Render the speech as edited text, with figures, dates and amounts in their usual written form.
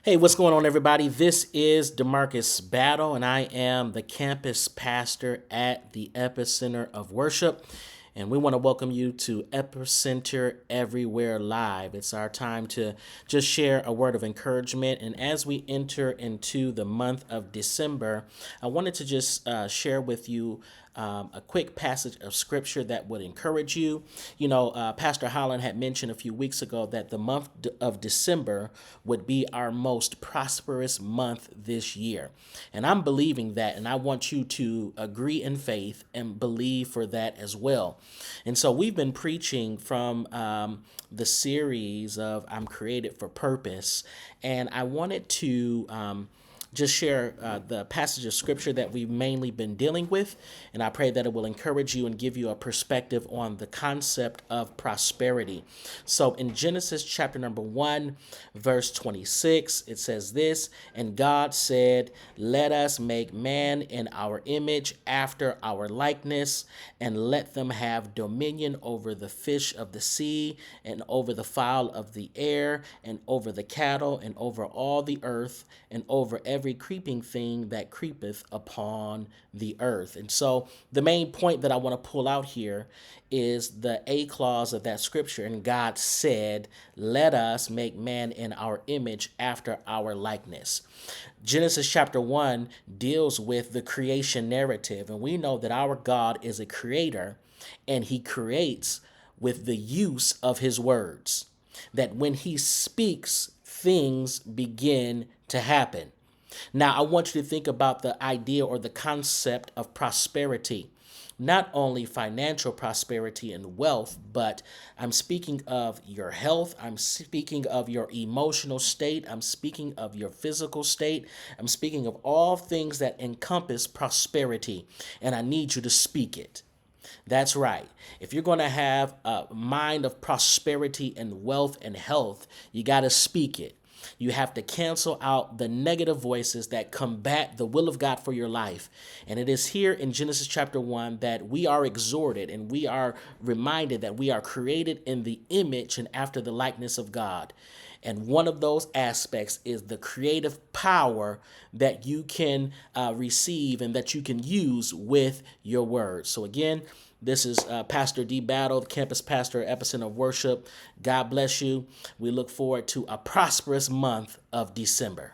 Hey, what's going on, everybody? This is Demarcus Battle, and I am the campus pastor at the Epicenter of Worship. And we want to welcome you to Epicenter Everywhere Live. It's our time to just share a word of encouragement. And as we enter into the month of December, I wanted to just share with you a quick passage of scripture that would encourage you. Pastor Holland had mentioned a few weeks ago that the month of December would be our most prosperous month this year. And I'm believing that, and I want you to agree in faith and believe for that as well. And so we've been preaching from the series of I'm Created for Purpose, and I wanted to just share the passage of scripture that we've mainly been dealing with. And I pray that it will encourage you and give you a perspective on the concept of prosperity. So in Genesis chapter number 1, verse 26, it says this, "And God said, let us make man in our image after our likeness, and let them have dominion over the fish of the sea, and over the fowl of the air, and over the cattle, and over all the earth, and over every creeping thing that creepeth upon the earth." And so the main point that I want to pull out here is the A clause of that scripture. And God said, let us make man in our image after our likeness. Genesis chapter 1 deals with the creation narrative. And we know that our God is a creator, and he creates with the use of his words. That when he speaks, things begin to happen. Now, I want you to think about the idea or the concept of prosperity. Not only financial prosperity and wealth, but I'm speaking of your health. I'm speaking of your emotional state. I'm speaking of your physical state. I'm speaking of all things that encompass prosperity. And I need you to speak it. That's right. If you're going to have a mind of prosperity and wealth and health, you got to speak it. You have to cancel out the negative voices that combat the will of God for your life. And it is here in Genesis chapter 1 that we are exhorted and we are reminded that we are created in the image and after the likeness of God. And one of those aspects is the creative power that you can receive and that you can use with your words. So again, this is Pastor D. Battle, the campus pastor at Epicenter of Worship. God bless you. We look forward to a prosperous month of December.